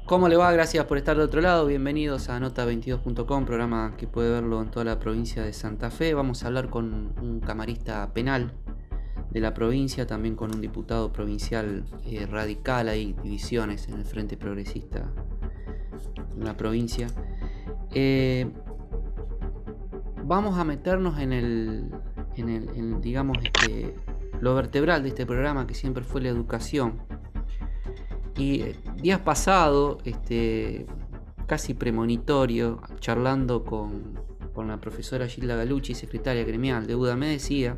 ¿Cómo le va? Gracias por estar de otro lado. Bienvenidos a Nota22.com, programa que puede verlo en toda la provincia de Santa Fe. Vamos a hablar con un camarista penal de la provincia, también con un diputado provincial radical. Hay divisiones en el Frente Progresista en la provincia. Vamos a meternos en digamos, lo vertebral de este programa, que siempre fue la educación. Y días pasados, casi premonitorio, charlando con la profesora Gilda Galucci, secretaria gremial de UDA, me decía,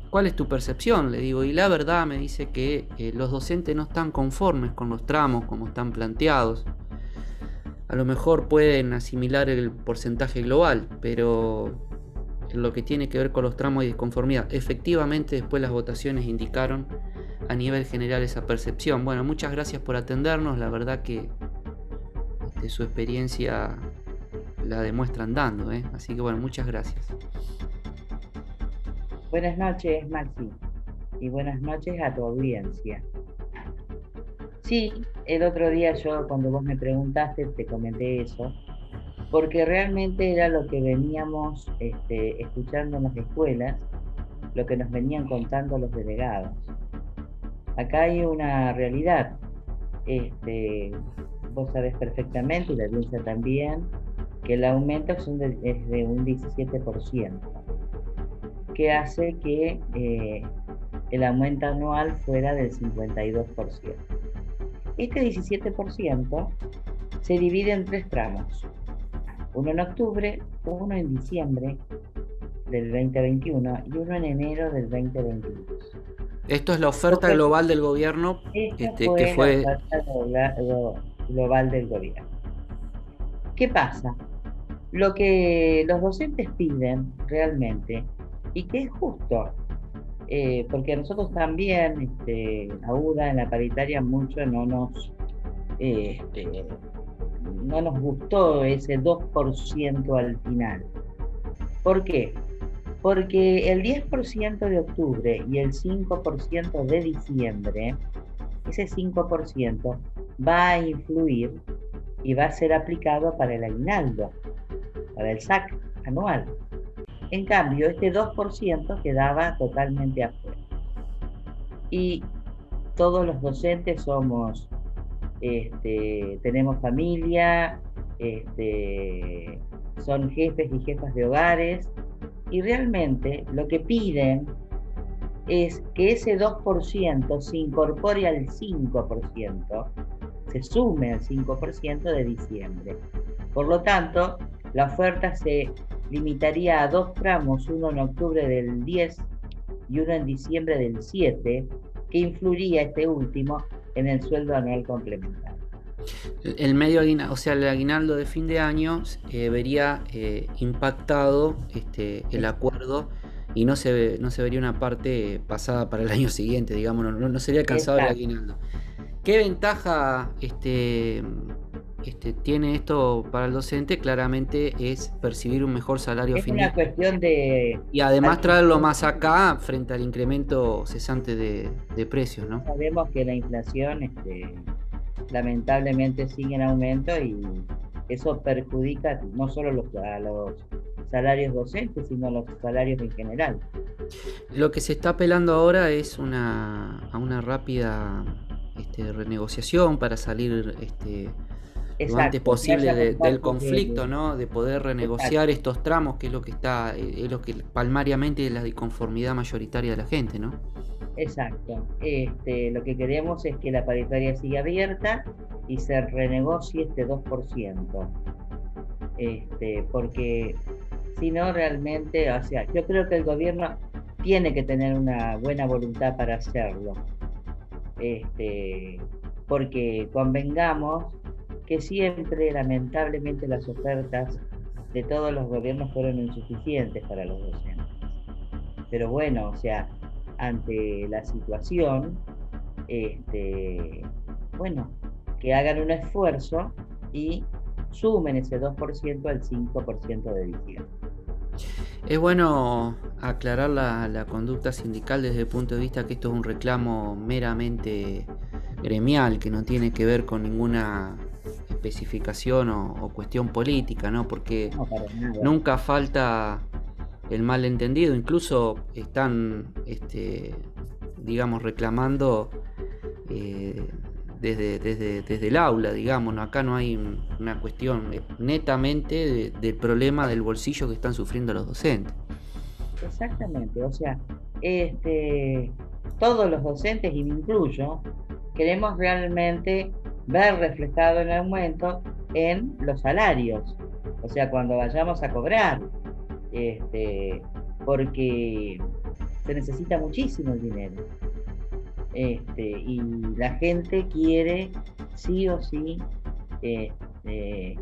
¿cuál es tu percepción? Le digo, y la verdad me dice que los docentes no están conformes con los tramos como están planteados. A lo mejor pueden asimilar el porcentaje global, pero en lo que tiene que ver con los tramos hay disconformidad. Efectivamente, después las votaciones indicaron a nivel general esa percepción. Bueno, muchas gracias por atendernos. La verdad que su experiencia la demuestra andando, así que bueno, muchas gracias. Buenas noches, Maxi, y buenas noches a tu audiencia. Sí, el otro día yo, cuando vos me preguntaste, te comenté eso, porque realmente era lo que veníamos escuchando en las escuelas, lo que nos venían contando los delegados. Acá hay una realidad. Vos sabés perfectamente, y la audiencia también, que el aumento es de un 17%, que hace que el aumento anual fuera del 52%. Este 17% se divide en 3 tramos, uno en octubre, uno en diciembre del 2021 y uno en enero del 2022. Esto es la oferta global del gobierno. Que fue la oferta global del gobierno. ¿Qué pasa? Lo que los docentes piden realmente, y que es justo, porque a nosotros también, a UDA en la paritaria mucho no nos gustó ese 2% al final. ¿Por qué? Porque el 10% de octubre y el 5% de diciembre, ese 5% va a influir y va a ser aplicado para el aguinaldo, para el SAC anual. En cambio, este 2% quedaba totalmente afuera. Y todos los docentes somos, tenemos familia, son jefes y jefas de hogares, y realmente lo que piden es que ese 2% se incorpore al 5%, se sume al 5% de diciembre. Por lo tanto, la oferta se limitaría a 2 tramos, uno en octubre del 10 y uno en diciembre del 7, que influiría este último en el sueldo anual complementario. El medio aguinaldo, o sea, el aguinaldo de fin de año vería impactado el acuerdo, y no se vería una parte pasada para el año siguiente, digamos, no sería alcanzado el aguinaldo. ¿Qué ventaja tiene esto para el docente? Claramente es percibir un mejor salario fin de año. Es una cuestión de... Y además traerlo más acá frente al incremento cesante de precios, ¿no? Sabemos que la inflación lamentablemente sigue en aumento, y eso perjudica no solo a los salarios docentes, sino a los salarios en general. Lo que se está apelando ahora es a una rápida renegociación para salir lo antes posible del conflicto, ¿no? De poder renegociar estos tramos, que es lo que palmariamente es la disconformidad mayoritaria de la gente, ¿no? Exacto. Lo que queremos es que la paritaria siga abierta y se renegocie este 2%. Porque si no, realmente, o sea, yo creo que el gobierno tiene que tener una buena voluntad para hacerlo. Porque convengamos que siempre, lamentablemente, las ofertas de todos los gobiernos fueron insuficientes para los docentes. Pero bueno, o sea, ante la situación, bueno, que hagan un esfuerzo y sumen ese 2% al 5% de diciembre. Es bueno aclarar la conducta sindical desde el punto de vista que esto es un reclamo meramente gremial, que no tiene que ver con ninguna especificación o cuestión política, ¿no? Porque No, para nada. nunca falta el malentendido, incluso están, digamos, reclamando desde el aula, digamos, ¿no? Acá no hay una cuestión netamente del problema del bolsillo que están sufriendo los docentes. Exactamente, o sea, todos los docentes, y me incluyo, queremos realmente ver reflejado el aumento en los salarios, o sea, cuando vayamos a cobrar, porque se necesita muchísimo el dinero, y la gente quiere sí o sí,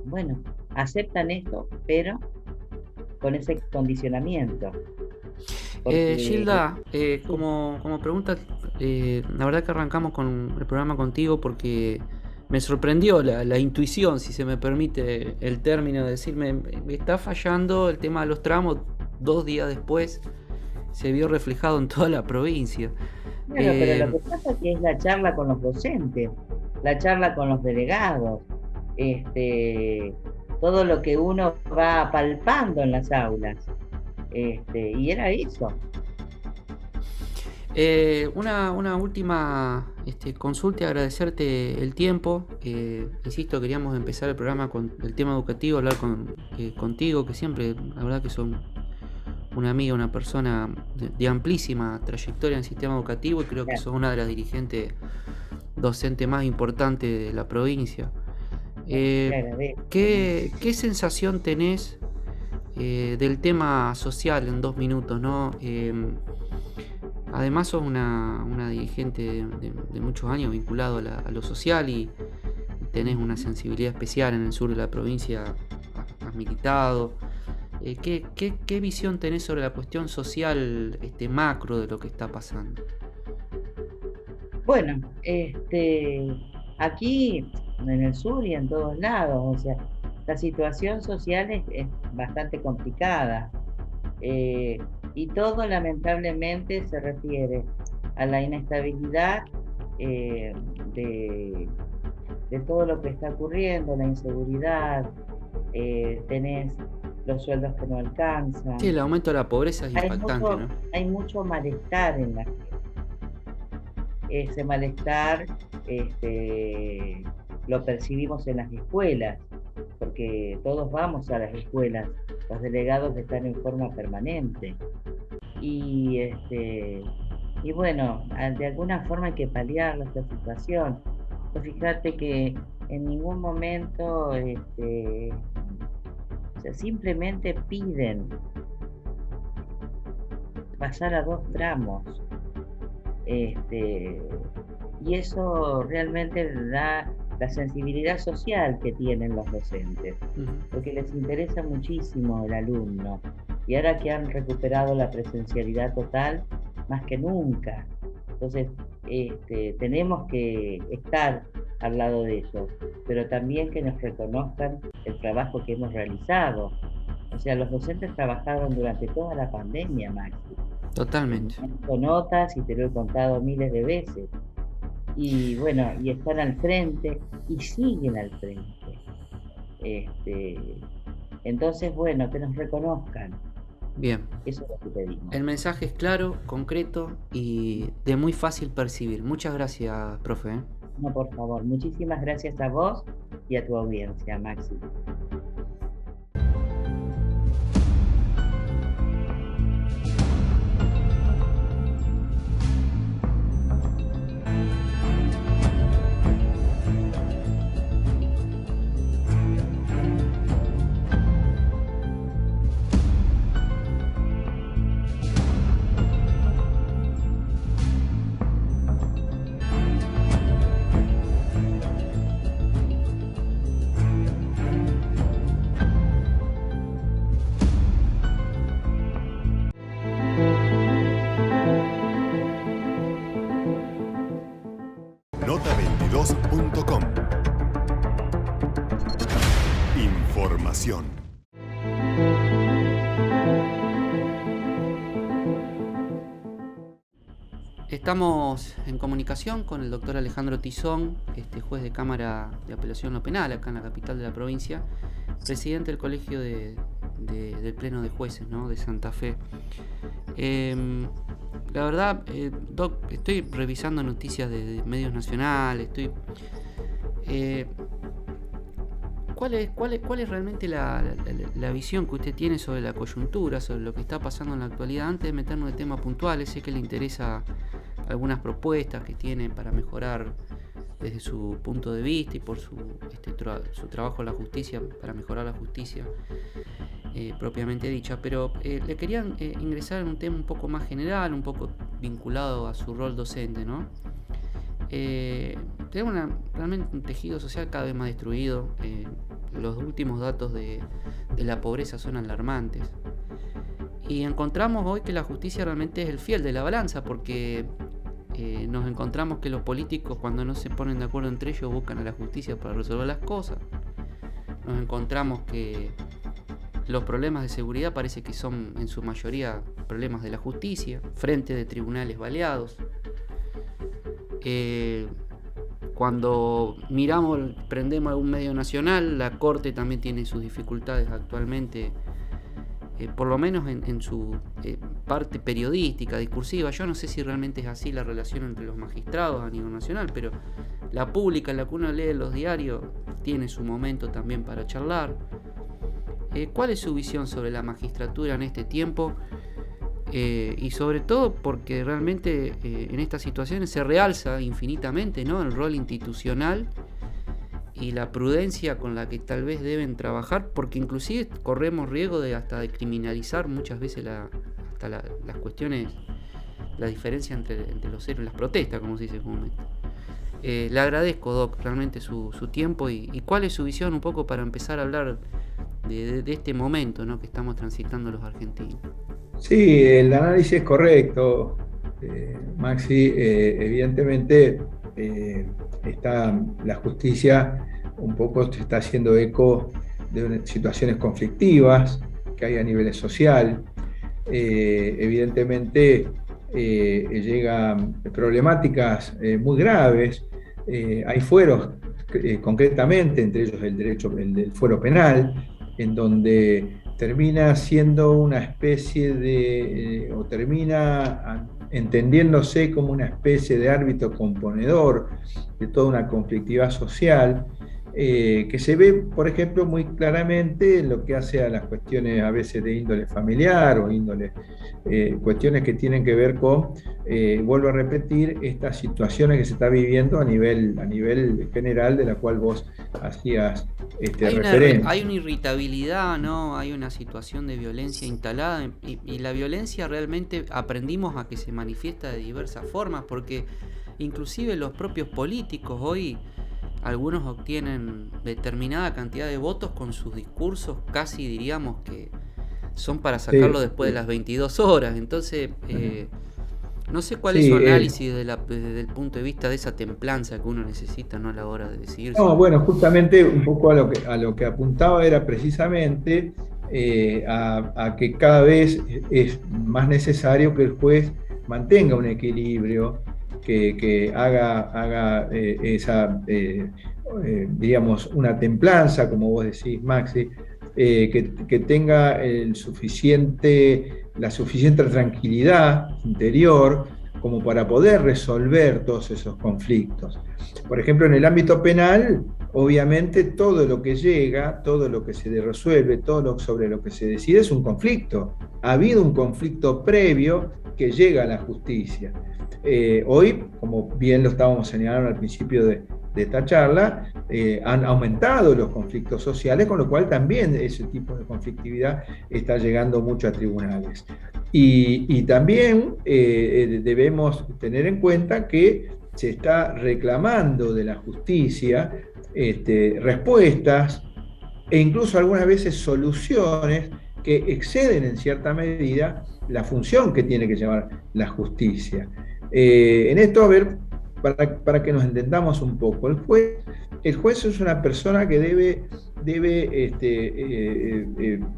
bueno, aceptan esto, pero con ese condicionamiento. Gilda, Sí, como pregunta, la verdad que arrancamos con el programa contigo porque me sorprendió la intuición, si se me permite el término, de decirme, me está fallando el tema de los tramos. 2 días después se vio reflejado en toda la provincia. bueno, pero lo que pasa es que es la charla con los docentes, la charla con los delegados, todo lo que uno va palpando en las aulas, y era eso. Una última consulta y agradecerte el tiempo. Insisto, queríamos empezar el programa con el tema educativo, hablar contigo, que siempre, la verdad que son una amiga, una persona de amplísima trayectoria en el sistema educativo, y creo que sos una de las dirigentes docentes más importantes de la provincia. ¿Qué sensación tenés del tema social en 2 minutos, ¿no? Además sos una dirigente de muchos años vinculado a lo social, y tenés una sensibilidad especial en el sur de la provincia, has militado. ¿Qué visión tenés sobre la cuestión social macro de lo que está pasando? Bueno, aquí en el sur y en todos lados, o sea, la situación social es bastante complicada, y todo lamentablemente se refiere a la inestabilidad, de todo lo que está ocurriendo, la inseguridad, tenés los sueldos que no alcanzan. Sí, el aumento de la pobreza es impactante, ¿no? Hay mucho malestar en la gente. Ese malestar, lo percibimos en las escuelas, porque todos vamos a las escuelas, los delegados están en forma permanente. Y bueno, de alguna forma hay que paliar esta situación. Pues fíjate que en ningún momento, o sea, simplemente piden pasar a 2 tramos, y eso realmente da la sensibilidad social que tienen los docentes, porque les interesa muchísimo el alumno, y ahora que han recuperado la presencialidad total, más que nunca. Entonces, tenemos que estar al lado de ellos, pero también que nos reconozcan el trabajo que hemos realizado. O sea, los docentes trabajaron durante toda la pandemia, Maxi. Totalmente. Con notas, y te lo he contado miles de veces. Y bueno, y están al frente y siguen al frente. Entonces, bueno, que nos reconozcan. Bien. Eso es lo que pedimos. El mensaje es claro, concreto y de muy fácil percibir. Muchas gracias, profe. No, por favor. Muchísimas gracias a vos y a tu audiencia, Maxi. Nota22.com. Información. Estamos en comunicación con el doctor Alejandro Tizón, juez de Cámara de Apelación Lo Penal, acá en la capital de la provincia, presidente del Colegio del Pleno de Jueces, ¿no?, de Santa Fe. La verdad, Doc, estoy revisando noticias de medios nacionales, ¿cuál es realmente la visión que usted tiene sobre la coyuntura, sobre lo que está pasando en la actualidad? Antes de meternos en temas puntuales, sé que le interesa algunas propuestas que tiene para mejorar desde su punto de vista y por su trabajo en la justicia, para mejorar la justicia propiamente dicha, pero le querían ingresar en un tema un poco más general, un poco vinculado a su rol docente, ¿no? Tenemos realmente un tejido social cada vez más destruido. Los últimos datos de la pobreza son alarmantes. Y encontramos hoy que la justicia realmente es el fiel de la balanza, porque nos encontramos que los políticos, cuando no se ponen de acuerdo entre ellos, buscan a la justicia para resolver las cosas. Nos encontramos que los problemas de seguridad parece que son en su mayoría problemas de la justicia, frente de tribunales baleados. Cuando prendemos algún medio nacional, la Corte también tiene sus dificultades actualmente, por lo menos en su parte periodística, discursiva. Yo no sé si realmente es así la relación entre los magistrados a nivel nacional, pero la pública, en la que uno lee los diarios, tiene su momento también para charlar. ¿Cuál es su visión sobre la magistratura en este tiempo? Y sobre todo porque realmente en estas situaciones se realza infinitamente, ¿no?, el rol institucional y la prudencia con la que tal vez deben trabajar, porque inclusive corremos riesgo de criminalizar muchas veces las cuestiones, la diferencia entre los héroes, las protestas, como se dice comúnmente. Le agradezco, Doc, realmente su tiempo y cuál es su visión un poco para empezar a hablar de este momento, ¿no?, que estamos transitando los argentinos. Sí, el análisis es correcto, Maxi. Evidentemente la justicia un poco se está haciendo eco de situaciones conflictivas que hay a nivel social. Evidentemente llegan problemáticas muy graves. Hay fueros, concretamente, entre ellos el del fuero penal, en donde termina siendo una especie o termina entendiéndose como una especie de árbitro componedor de toda una conflictividad social, que se ve, por ejemplo, muy claramente en lo que hace a las cuestiones a veces de índole familiar o cuestiones que tienen que ver con, vuelvo a repetir, estas situaciones que se está viviendo a nivel general, de la cual vos hacías referencia. Hay una irritabilidad, ¿no? Hay una situación de violencia instalada, y la violencia realmente aprendimos a que se manifiesta de diversas formas, porque inclusive los propios políticos hoy, algunos obtienen determinada cantidad de votos con sus discursos, casi diríamos que son para sacarlo después de las 22 horas. Entonces, no sé cuál es su análisis desde el punto de vista de esa templanza que uno necesita, ¿no?, a la hora de decidir. No, bueno, justamente un poco a lo que apuntaba era precisamente a que cada vez es más necesario que el juez mantenga un equilibrio, que haga esa, digamos, una templanza, como vos decís, Maxi, que tenga la suficiente tranquilidad interior como para poder resolver todos esos conflictos. Por ejemplo, en el ámbito penal, obviamente todo lo que llega, todo lo que se resuelve, sobre lo que se decide es un conflicto. Ha habido un conflicto previo que llega a la justicia. Hoy, como bien lo estábamos señalando al principio de esta charla, han aumentado los conflictos sociales, con lo cual también ese tipo de conflictividad está llegando mucho a tribunales. Y también debemos tener en cuenta que se está reclamando de la justicia respuestas e incluso algunas veces soluciones que exceden en cierta medida la función que tiene que llevar la justicia. En esto, a ver, para que nos entendamos un poco, el juez es una persona que debe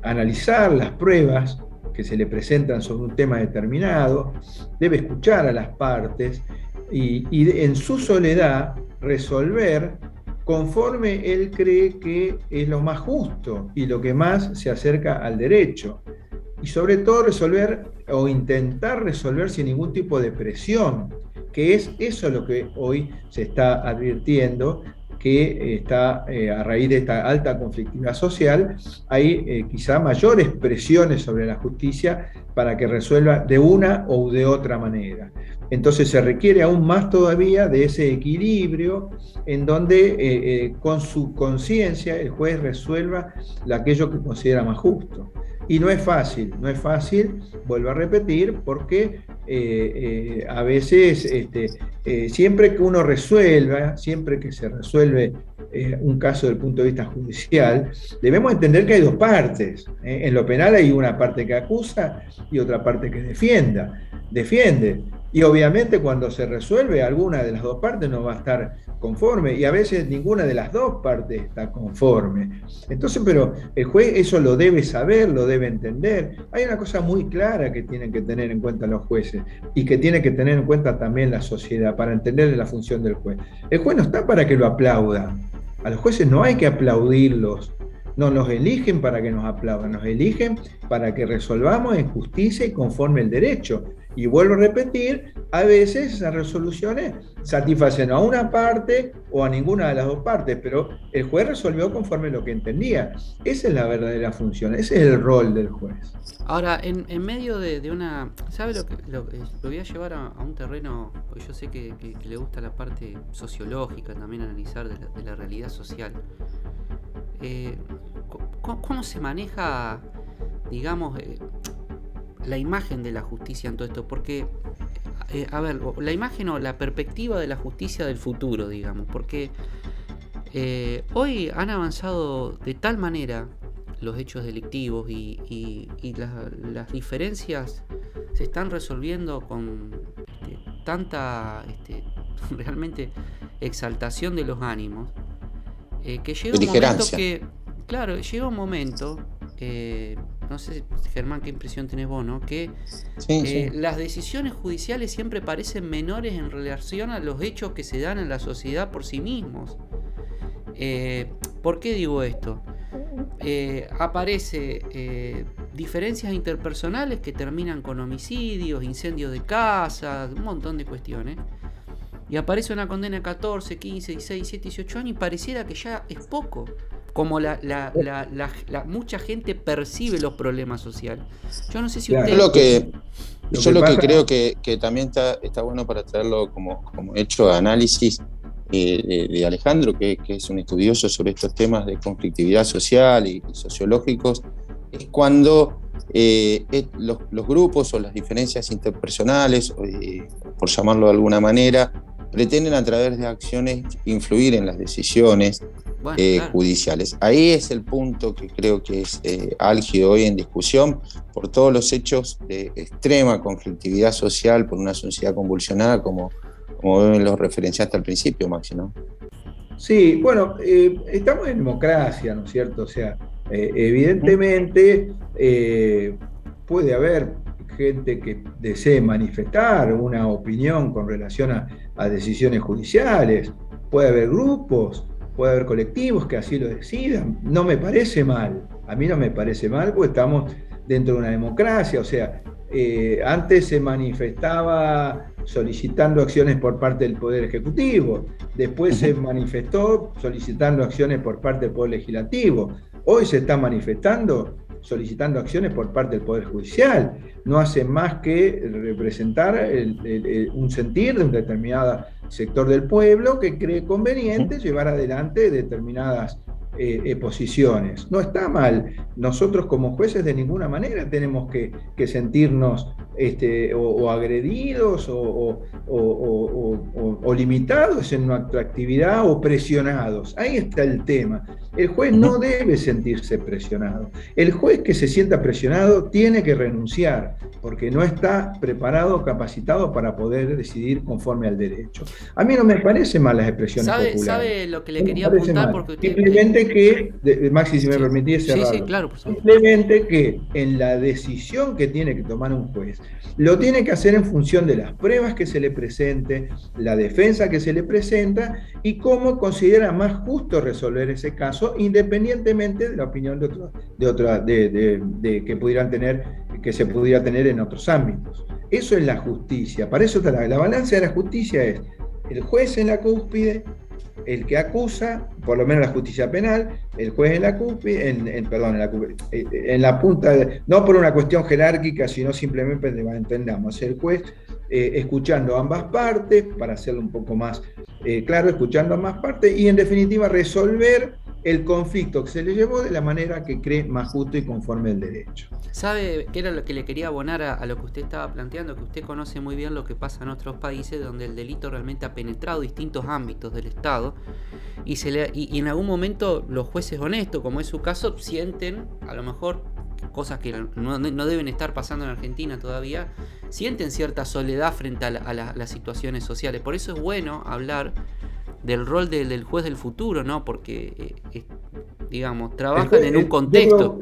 analizar las pruebas que se le presentan sobre un tema determinado, debe escuchar a las partes y en su soledad resolver conforme él cree que es lo más justo y lo que más se acerca al derecho. Y sobre todo resolver o intentar resolver sin ningún tipo de presión, que es eso lo que hoy se está advirtiendo, que está a raíz de esta alta conflictividad social, hay quizá mayores presiones sobre la justicia para que resuelva de una o de otra manera. Entonces se requiere aún más todavía de ese equilibrio en donde con su conciencia el juez resuelva aquello que considera más justo. Y no es fácil, vuelvo a repetir, porque a veces siempre que uno resuelva, siempre que se resuelve un caso desde el punto de vista judicial, debemos entender que hay dos partes. En lo penal hay una parte que acusa y otra parte que defiende. Y obviamente cuando se resuelve, alguna de las dos partes no va a estar conforme, y a veces ninguna de las dos partes está conforme. Entonces, pero el juez eso lo debe saber, lo debe entender. Hay una cosa muy clara que tienen que tener en cuenta los jueces, y que tiene que tener en cuenta también la sociedad, para entender la función del juez. El juez no está para que lo aplaudan. A los jueces no hay que aplaudirlos. No nos eligen para que nos aplaudan, nos eligen para que resolvamos en justicia y conforme el derecho. Y vuelvo a repetir, a veces esas resoluciones satisfacen a una parte o a ninguna de las dos partes, pero el juez resolvió conforme lo que entendía. Esa es la verdadera función, ese es el rol del juez. Ahora, en medio de una... ¿Sabe lo voy a llevar a un terreno? Porque yo sé que le gusta la parte sociológica, también analizar de la realidad social. ¿Cómo se maneja, digamos, la imagen de la justicia en todo esto? Porque, la imagen o la perspectiva de la justicia del futuro, digamos, porque hoy han avanzado de tal manera los hechos delictivos y las diferencias se están resolviendo con tanta realmente exaltación de los ánimos, que llega un momento que, claro, llega un momento, no sé, Germán, qué impresión tenés vos, ¿no? Que sí. Las decisiones judiciales siempre parecen menores en relación a los hechos que se dan en la sociedad por sí mismos. ¿Por qué digo esto? Aparece diferencias interpersonales que terminan con homicidios, incendios de casas, un montón de cuestiones. Y aparece una condena de 14, 15, 16, 17, 18 años y pareciera que ya es poco. Como mucha gente percibe los problemas sociales. Yo no sé si usted... Yo lo que creo que también está bueno para traerlo como hecho de análisis de Alejandro, que es un estudioso sobre estos temas de conflictividad social y sociológicos, es cuando los grupos o las diferencias interpersonales, por llamarlo de alguna manera, pretenden a través de acciones influir en las decisiones judiciales. Ahí es el punto que creo que es álgido hoy en discusión por todos los hechos de extrema conflictividad social, por una sociedad convulsionada como lo referenciaste al principio, Maxi, ¿no? Sí, bueno, estamos en democracia, ¿no es cierto? O sea, evidentemente puede haber gente que desee manifestar una opinión con relación a decisiones judiciales, puede haber grupos, puede haber colectivos que así lo decidan. No me parece mal, a mí no me parece mal, porque estamos dentro de una democracia. O sea, antes se manifestaba solicitando acciones por parte del Poder Ejecutivo, después se manifestó solicitando acciones por parte del Poder Legislativo, hoy se está manifestando solicitando acciones por parte del Poder Judicial. No hace más que representar un sentir de un determinado sector del pueblo que cree conveniente llevar adelante determinadas posiciones. No está mal. Nosotros como jueces de ninguna manera tenemos que sentirnos o agredidos o limitados en nuestra actividad o presionados. Ahí está el tema. El juez no debe sentirse presionado. El juez que se sienta presionado tiene que renunciar porque no está preparado o capacitado para poder decidir conforme al derecho. A mí no me parecen mal las expresiones populares. ¿Sabe lo que le quería apuntar? Porque usted... Simplemente Simplemente que, Maxi, si me permitís cerrarlo. Sí, claro, por supuesto. Simplemente que en la decisión que tiene que tomar un juez, lo tiene que hacer en función de las pruebas que se le presente, la defensa que se le presenta y cómo considera más justo resolver ese caso, independientemente de la opinión que pudieran tener, que se pudiera tener en otros ámbitos. Eso es la justicia. Para eso está la balanza de la justicia es el juez en la cúspide, el que acusa, por lo menos la justicia penal, el juez en la cúspide, en la punta, no por una cuestión jerárquica, sino simplemente, entendamos, el juez escuchando ambas partes, para hacerlo un poco más claro, escuchando ambas partes, y en definitiva resolver el conflicto que se le llevó de la manera que cree más justo y conforme al derecho. ¿Sabe qué era lo que le quería abonar a lo que usted estaba planteando? Que usted conoce muy bien lo que pasa en otros países donde el delito realmente ha penetrado distintos ámbitos del Estado y en algún momento los jueces honestos, como es su caso, sienten, a lo mejor, cosas que no deben estar pasando en Argentina todavía, sienten cierta soledad frente a las situaciones sociales. Por eso es bueno hablar del rol del juez del futuro, ¿no? Porque, digamos, trabajan en un contexto.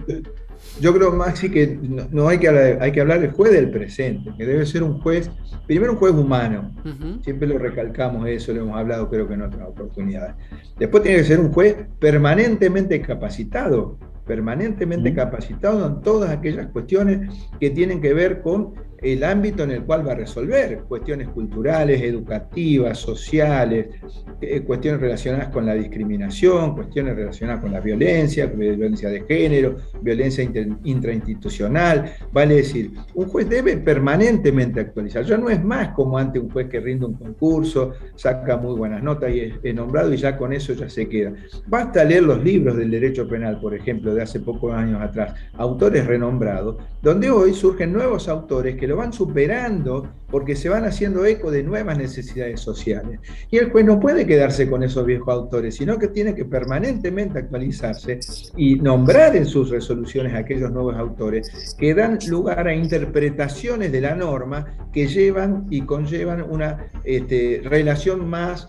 Yo creo, Maxi, que no hay que hablar del juez del presente, que debe ser un juez, primero un juez humano. Uh-huh. Siempre lo recalcamos eso, lo hemos hablado creo que en otras oportunidades. Después tiene que ser un juez permanentemente capacitado en todas aquellas cuestiones que tienen que ver con el ámbito en el cual va a resolver, cuestiones culturales, educativas, sociales, cuestiones relacionadas con la discriminación, cuestiones relacionadas con la violencia de género, violencia intrainstitucional. Vale decir, un juez debe permanentemente actualizar. Ya no es más como antes un juez que rinde un concurso, saca muy buenas notas y es nombrado y ya con eso ya se queda. Basta leer los libros del derecho penal, por ejemplo, de hace pocos años atrás, autores renombrados, donde hoy surgen nuevos autores que lo van superando porque se van haciendo eco de nuevas necesidades sociales. Y el juez no puede quedarse con esos viejos autores, sino que tiene que permanentemente actualizarse y nombrar en sus resoluciones a aquellos nuevos autores que dan lugar a interpretaciones de la norma que llevan y conllevan una relación más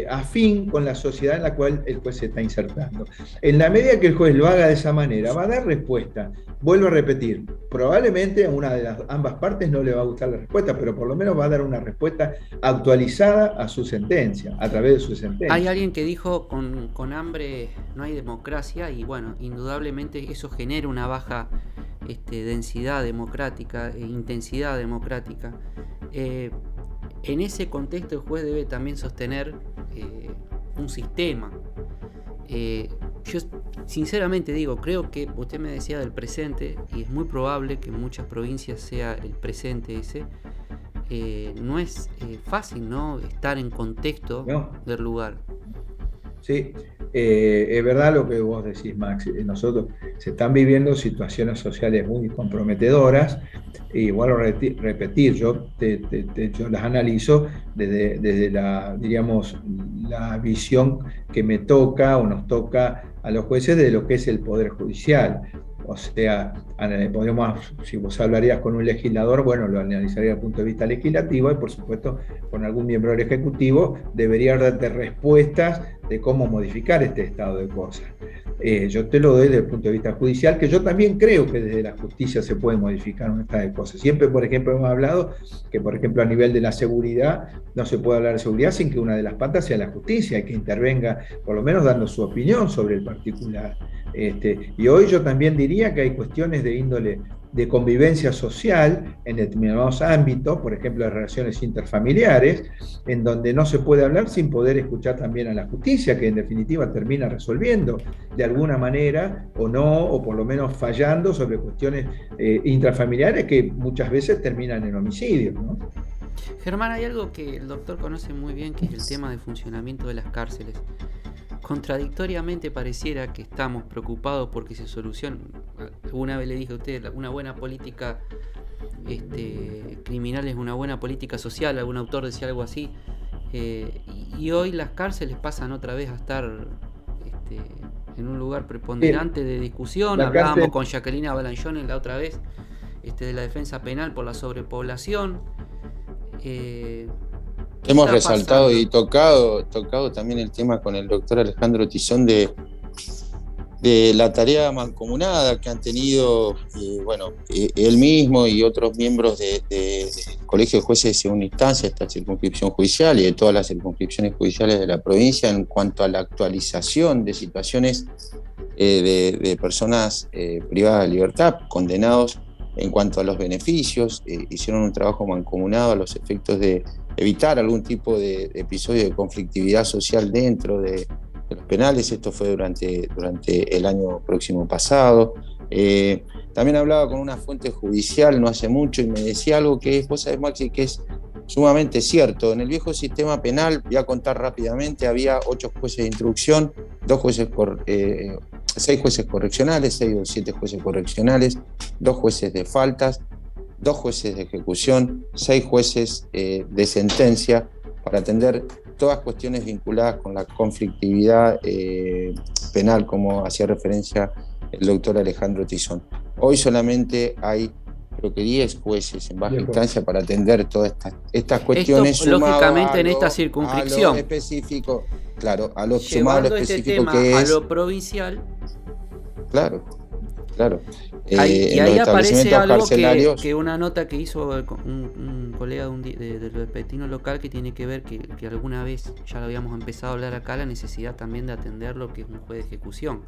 afín con la sociedad en la cual el juez se está insertando. En la medida que el juez lo haga de esa manera, va a dar respuesta. Vuelvo a repetir, probablemente a una de las ambas partes no le va a gustar la respuesta, pero por lo menos va a dar una respuesta actualizada a su sentencia, a través de su sentencia. Hay alguien que dijo, con hambre no hay democracia, y bueno, indudablemente eso genera una baja densidad democrática, intensidad democrática. En ese contexto el juez debe también sostener un sistema. Yo sinceramente digo, creo que usted me decía del presente, y es muy probable que en muchas provincias sea el presente ese. No es fácil, ¿no?, estar en contexto del lugar. Sí, es verdad lo que vos decís, Max. Nosotros se están viviendo situaciones sociales muy comprometedoras, y vuelvo a repetir, yo las analizo desde la visión que me toca o nos toca a los jueces de lo que es el Poder Judicial. O sea, si vos hablarías con un legislador, bueno, lo analizaría desde el punto de vista legislativo, y por supuesto con algún miembro del Ejecutivo debería darte respuestas de cómo modificar este estado de cosas. Yo te lo doy desde el punto de vista judicial, que yo también creo que desde la justicia se puede modificar un estado de cosas. Siempre, por ejemplo, hemos hablado que, por ejemplo, a nivel de la seguridad, no se puede hablar de seguridad sin que una de las patas sea la justicia, que intervenga, por lo menos dando su opinión sobre el particular. Y hoy yo también diría que hay cuestiones de índole de convivencia social en determinados ámbitos, por ejemplo, las relaciones interfamiliares, en donde no se puede hablar sin poder escuchar también a la justicia, que en definitiva termina resolviendo de alguna manera o no, o por lo menos fallando sobre cuestiones intrafamiliares que muchas veces terminan en homicidios, ¿no? Germán, hay algo que el doctor conoce muy bien, que es el tema del funcionamiento de las cárceles. Contradictoriamente pareciera que estamos preocupados porque se solucione. Alguna vez le dije a usted, una buena política criminal es una buena política social, algún autor decía algo así, y hoy las cárceles pasan otra vez a estar en un lugar preponderante de discusión. Hablábamos con Jacqueline Balanchone la otra vez de la defensa penal por la sobrepoblación. Hemos resaltado y tocado también el tema con el doctor Alejandro Tizón de de la tarea mancomunada que han tenido, él mismo y otros miembros del Colegio de Jueces de Segunda Instancia, esta circunscripción judicial y de todas las circunscripciones judiciales de la provincia, en cuanto a la actualización de situaciones de personas privadas de libertad, condenados en cuanto a los beneficios. Hicieron un trabajo mancomunado a los efectos de evitar algún tipo de episodio de conflictividad social dentro de los penales. Esto fue durante el año próximo pasado. También hablaba con una fuente judicial no hace mucho y me decía algo que vos sabés, Maxi, que es sumamente cierto. En el viejo sistema penal, voy a contar rápidamente, había 8 jueces de instrucción, 6 jueces correccionales, 6 o 7 jueces correccionales, 2 jueces de faltas, 2 jueces de ejecución, 6 jueces de sentencia, para atender todas cuestiones vinculadas con la conflictividad penal, como hacía referencia el doctor Alejandro Tizón. Hoy solamente hay, creo que 10 jueces en baja instancia para atender todas estas cuestiones. Esto, lógicamente, en esta circunscripción. A lo específico, claro, a lo sumado a lo específico este tema que es. A lo provincial. Claro. Y ahí aparece algo que una nota que hizo un colega del vespertino local, que tiene que ver que alguna vez ya lo habíamos empezado a hablar acá, la necesidad también de atender lo que es un juez de ejecución.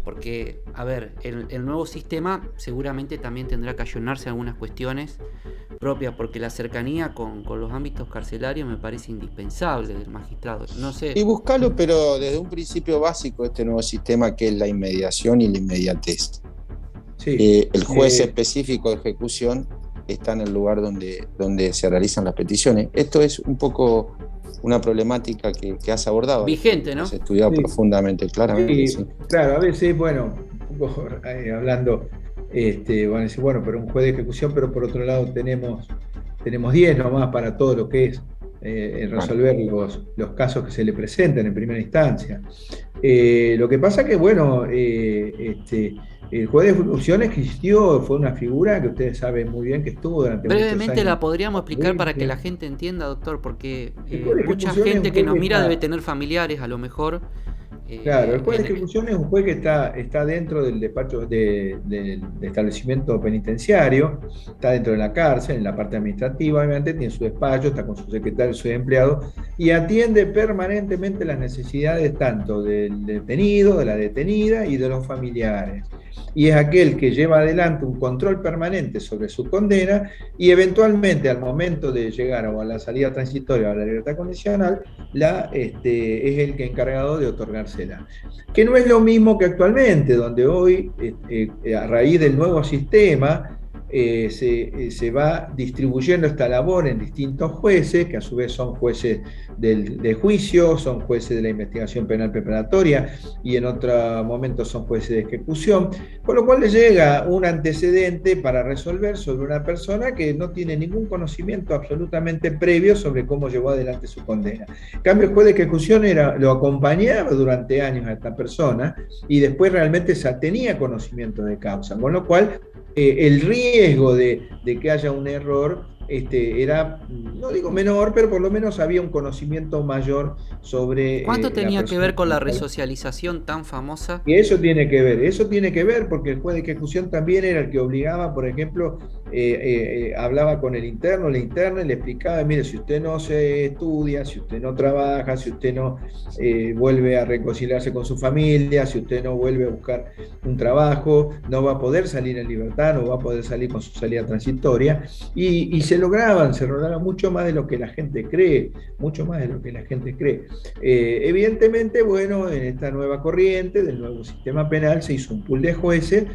Porque, a ver, el nuevo sistema seguramente también tendrá que ayornarse algunas cuestiones propias, porque la cercanía con los ámbitos carcelarios me parece indispensable del magistrado. No sé. Y buscarlo, pero desde un principio básico de este nuevo sistema, que es la inmediación y la inmediatez. Sí. El juez específico de ejecución está en el lugar donde se realizan las peticiones. Esto es un poco una problemática que has abordado. Vigente, ¿no? Has estudiado profundamente, claramente. Sí. Claro, a veces, bueno, un poco hablando, van a decir, bueno, pero un juez de ejecución, pero por otro lado tenemos 10 nomás para todo lo que es resolver los casos que se le presentan en primera instancia. Lo que pasa que, bueno, el juez de ejecución existió, fue una figura que ustedes saben muy bien que estuvo durante muchos años. Brevemente la podríamos explicar para que la gente entienda, doctor, porque mucha gente que nos mira debe tener familiares, a lo mejor. Claro, el juez de ejecución es un juez que está dentro del despacho del establecimiento penitenciario, está dentro de la cárcel, en la parte administrativa, obviamente, tiene su despacho, está con su secretario, su empleado, y atiende permanentemente las necesidades tanto del detenido, de la detenida y de los familiares. Y es aquel que lleva adelante un control permanente sobre su condena y eventualmente al momento de llegar a la salida transitoria o a la libertad condicional, es el que encargado de otorgársela. Que no es lo mismo que actualmente, donde hoy, a raíz del nuevo sistema, se va distribuyendo esta labor en distintos jueces, que a su vez son jueces de juicio, son jueces de la investigación penal preparatoria y en otro momento son jueces de ejecución, con lo cual le llega un antecedente para resolver sobre una persona que no tiene ningún conocimiento absolutamente previo sobre cómo llevó adelante su condena. En cambio, el juez de ejecución lo acompañaba durante años a esta persona y después realmente tenía conocimiento de causa, con lo cual el riesgo de que haya un error era, no digo menor, pero por lo menos había un conocimiento mayor sobre... ¿Cuánto tenía que ver con la resocialización tan famosa? Y eso tiene que ver porque el juez de ejecución también era el que obligaba, por ejemplo, hablaba con el interno, la interna, y le explicaba, mire, si usted no se estudia, si usted no trabaja, si usted no vuelve a reconciliarse con su familia, si usted no vuelve a buscar un trabajo, no va a poder salir en libertad, no va a poder salir con su salida transitoria, y se lograban mucho más de lo que la gente cree, evidentemente, bueno, en esta nueva corriente del nuevo sistema penal se hizo un pool de jueces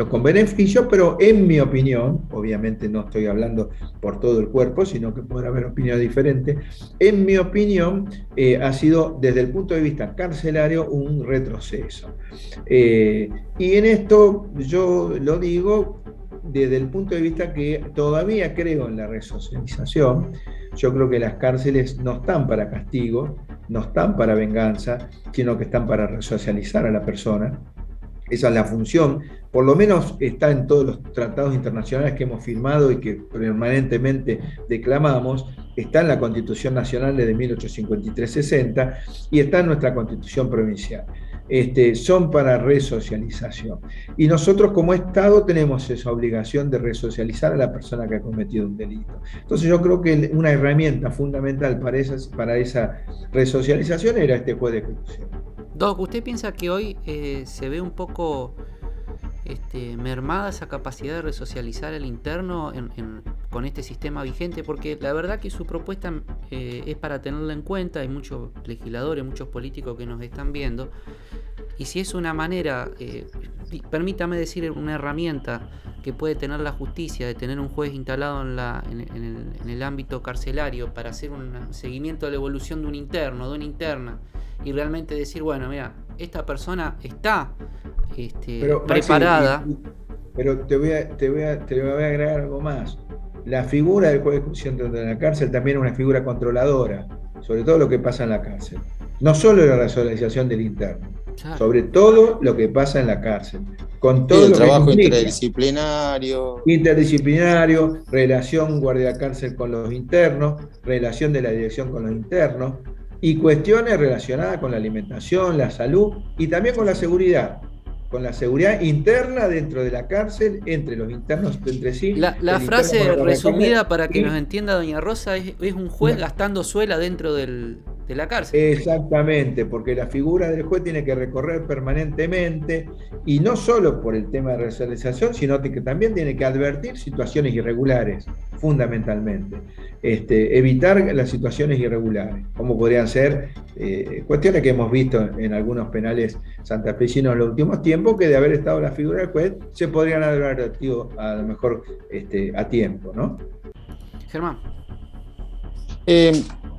con beneficios, pero en mi opinión, obviamente no estoy hablando por todo el cuerpo, sino que podrá haber opiniones diferentes, en mi opinión ha sido desde el punto de vista carcelario un retroceso. Y en esto yo lo digo desde el punto de vista que todavía creo en la resocialización. Yo creo que las cárceles no están para castigo, no están para venganza, sino que están para resocializar a la persona. Esa es la función, por lo menos está en todos los tratados internacionales que hemos firmado y que permanentemente declamamos, está en la Constitución Nacional de 1853-60 y está en nuestra Constitución Provincial. son para resocialización. Y nosotros como Estado tenemos esa obligación de resocializar a la persona que ha cometido un delito. Entonces yo creo que una herramienta fundamental para esa resocialización era este juez de ejecución. Doc, ¿usted piensa que hoy se ve un poco mermada esa capacidad de resocializar al interno con este sistema vigente? Porque la verdad que su propuesta es para tenerla en cuenta. Hay muchos legisladores, muchos políticos que nos están viendo, y si es una manera, permítame decir, una herramienta que puede tener la justicia, de tener un juez instalado en el ámbito carcelario para hacer un seguimiento de la evolución de un interno, de una interna, y realmente decir, bueno, mira, esta persona está preparada. Maxi, pero te voy a agregar algo más. La figura del juez de ejecución dentro de la cárcel también es una figura controladora, sobre todo lo que pasa en la cárcel. No solo la resocialización del interno, claro, sobre todo lo que pasa en la cárcel. Con todo el lo trabajo que interdisciplinario, relación guardia-cárcel con los internos, relación de la dirección con los internos, y cuestiones relacionadas con la alimentación, la salud y también con la seguridad interna dentro de la cárcel, entre los internos entre sí. La frase resumida para que nos entienda doña Rosa es un juez gastando suela dentro de la cárcel. Exactamente, porque la figura del juez tiene que recorrer permanentemente, y no solo por el tema de resocialización, sino que también tiene que advertir situaciones irregulares, fundamentalmente. Evitar las situaciones irregulares, como podrían ser cuestiones que hemos visto en algunos penales santafesinos en los últimos tiempos, que de haber estado la figura del juez se podrían haber advertido a lo mejor a tiempo, ¿no? Germán.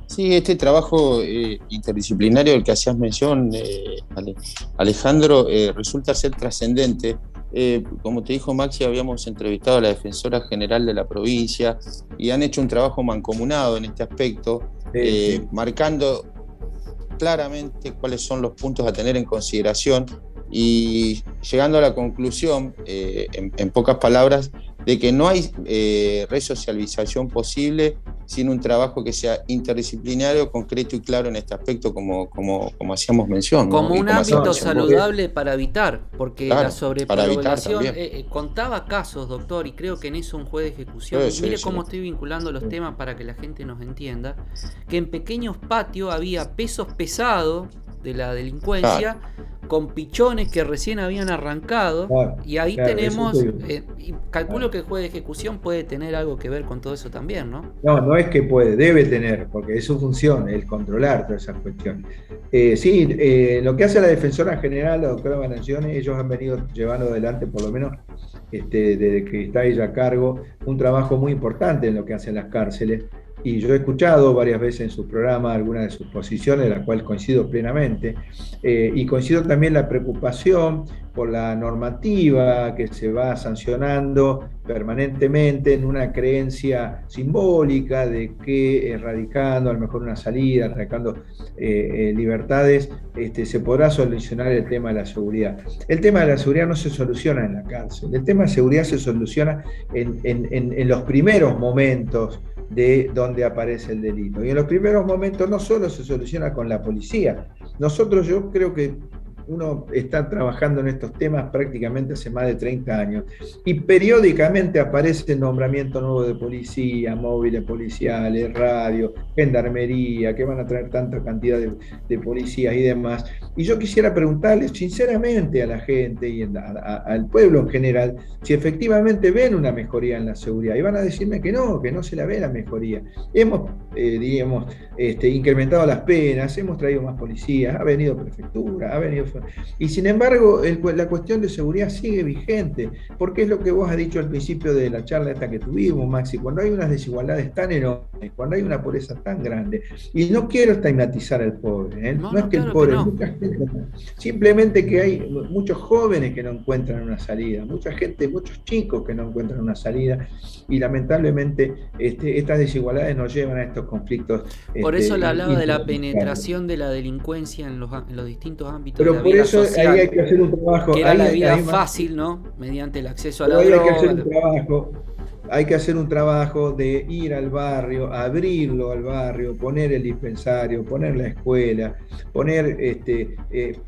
Sí, este trabajo interdisciplinario del que hacías mención, Alejandro, resulta ser trascendente. Como te dijo Maxi, habíamos entrevistado a la Defensora General de la provincia y han hecho un trabajo mancomunado en este aspecto, marcando claramente cuáles son los puntos a tener en consideración y llegando a la conclusión, en pocas palabras, de que no hay resocialización posible sin un trabajo que sea interdisciplinario, concreto y claro en este aspecto, como hacíamos mención. Como ¿no? un ámbito saludable para evitar, porque claro, la sobrepoblación, contaba casos, doctor, y creo que en eso un juez de ejecución, mire cómo estoy vinculando los temas para que la gente nos entienda, que en pequeños patios había pesos pesados de la delincuencia, con pichones que recién habían arrancado, y ahí tenemos, y calculo que el juez de ejecución puede tener algo que ver con todo eso también, ¿no? No es que puede, debe tener, porque es su función, el controlar todas esas cuestiones. Lo que hace la Defensora General, la doctora Banancione, ellos han venido llevando adelante, por lo menos desde que está ella a cargo, un trabajo muy importante en lo que hacen las cárceles. Y yo he escuchado varias veces en su programa algunas de sus posiciones, de las cuales coincido plenamente, y coincido también la preocupación por la normativa que se va sancionando permanentemente en una creencia simbólica de que erradicando a lo mejor una salida, erradicando libertades, se podrá solucionar el tema de la seguridad. El tema de la seguridad no se soluciona en la cárcel, el tema de seguridad se soluciona en los primeros momentos de donde aparece el delito. Y en los primeros momentos no solo se soluciona con la policía. Yo creo que uno está trabajando en estos temas prácticamente hace más de 30 años y periódicamente aparece el nombramiento nuevo de policía, móviles policiales, radio, gendarmería, que van a traer tanta cantidad de policías y demás. Y yo quisiera preguntarles sinceramente a la gente y al pueblo en general si efectivamente ven una mejoría en la seguridad, y van a decirme que no se la ve la mejoría. Hemos, incrementado las penas, hemos traído más policías, ha venido prefectura, ha venido... Y sin embargo, la cuestión de seguridad sigue vigente, porque es lo que vos has dicho al principio de la charla esta que tuvimos, Maxi, cuando hay unas desigualdades tan enormes, cuando hay una pobreza tan grande, y no quiero estigmatizar al pobre, no es que el pobre, mucha gente, simplemente que hay muchos jóvenes que no encuentran una salida, muchos chicos que no encuentran una salida, y lamentablemente estas desigualdades nos llevan a estos conflictos. Por eso le hablaba de la penetración de la delincuencia en los distintos ámbitos. Pero por eso social, ahí hay que hacer un trabajo. Que era la vida fácil, ¿no? Mediante el acceso a la droga. Hay que hacer un trabajo. hay que hacer un trabajo de ir al barrio, abrirlo al barrio, poner el dispensario, poner la escuela, poner,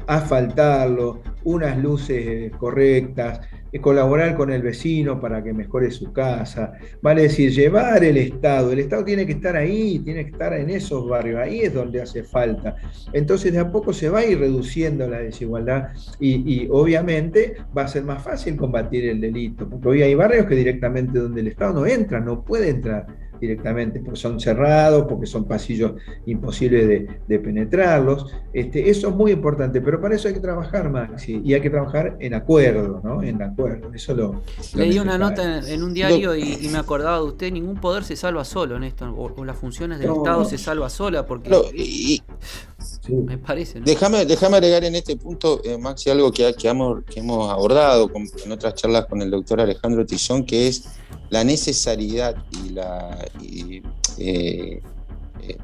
asfaltarlo, unas luces correctas, colaborar con el vecino para que mejore su casa, vale decir, llevar el Estado tiene que estar ahí, tiene que estar en esos barrios, ahí es donde hace falta. Entonces de a poco se va a ir reduciendo la desigualdad y obviamente va a ser más fácil combatir el delito, porque hoy hay barrios que directamente donde el Estado no entra, no puede entrar directamente, porque son cerrados, porque son pasillos imposibles de penetrarlos. Eso es muy importante, pero para eso hay que trabajar, Maxi, y hay que trabajar en acuerdo, ¿no? En acuerdo, eso lo leí una nota en un diario y me acordaba de usted, ningún poder se salva solo en esto, o las funciones del Estado se salva sola, porque me parece, ¿no? Déjame agregar en este punto, Maxi, algo que hemos abordado en otras charlas con el doctor Alejandro Tizón, que es la necesariedad y la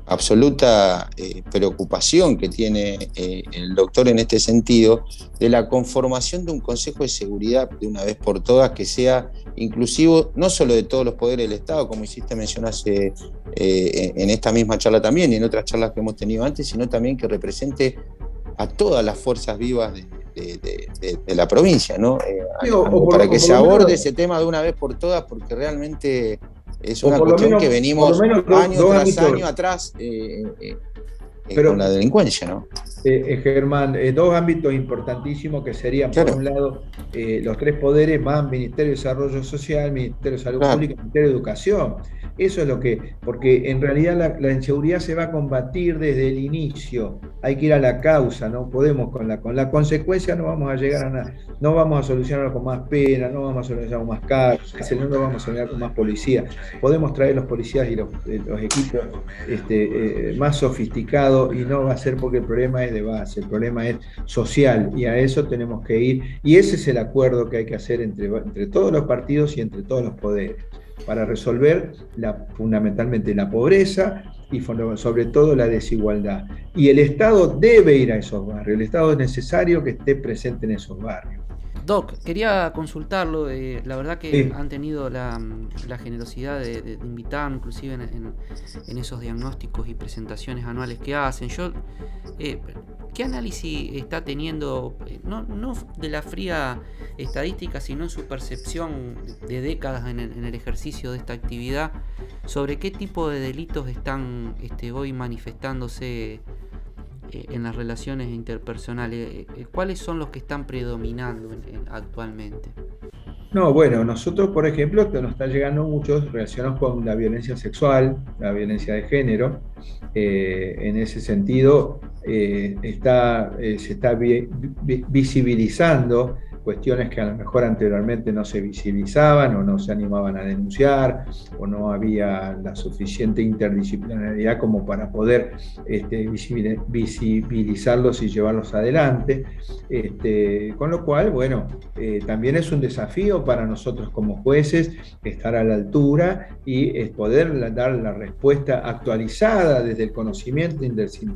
absoluta preocupación que tiene el doctor en este sentido, de la conformación de un Consejo de Seguridad de una vez por todas que sea inclusivo, no solo de todos los poderes del Estado, como hiciste mencionar en esta misma charla también y en otras charlas que hemos tenido antes, sino también que represente a todas las fuerzas vivas de la provincia, ¿no? Para que se aborde ese tema de una vez por todas, porque realmente es una cuestión que venimos año tras año atrás con la delincuencia, ¿no? Germán, dos ámbitos importantísimos que serían, claro, por un lado, los tres poderes más Ministerio de Desarrollo Social, Ministerio de Salud Pública y Ministerio de Educación. Eso es lo que, porque en realidad la inseguridad se va a combatir desde el inicio, hay que ir a la causa, no podemos con la consecuencia, no vamos a llegar a nada, no vamos a solucionarlo con más pena, no vamos a solucionarlo con más cárcel, no lo vamos a solucionar con más policía. Podemos traer los policías y los equipos más sofisticados, y no va a ser porque el problema es de base, el problema es social, y a eso tenemos que ir, y ese es el acuerdo que hay que hacer entre todos los partidos y entre todos los poderes, para resolver fundamentalmente la pobreza y sobre todo la desigualdad. Y el Estado debe ir a esos barrios, el Estado es necesario que esté presente en esos barrios. Doc, quería consultarlo, la verdad que han tenido la generosidad de invitar, inclusive en esos diagnósticos y presentaciones anuales que hacen. ¿Qué análisis está teniendo, no de la fría estadística, sino en su percepción de décadas en el ejercicio de esta actividad, sobre qué tipo de delitos están hoy manifestándose en las relaciones interpersonales? ¿Cuáles son los que están predominando actualmente? No, bueno, nosotros, por ejemplo, nos están llegando muchos relacionados con la violencia sexual, la violencia de género. En ese sentido, se está visibilizando cuestiones que a lo mejor anteriormente no se visibilizaban o no se animaban a denunciar, o no había la suficiente interdisciplinariedad como para poder visibilizarlos y llevarlos adelante. Con lo cual, bueno, también es un desafío para nosotros como jueces estar a la altura y poder dar la respuesta actualizada desde el conocimiento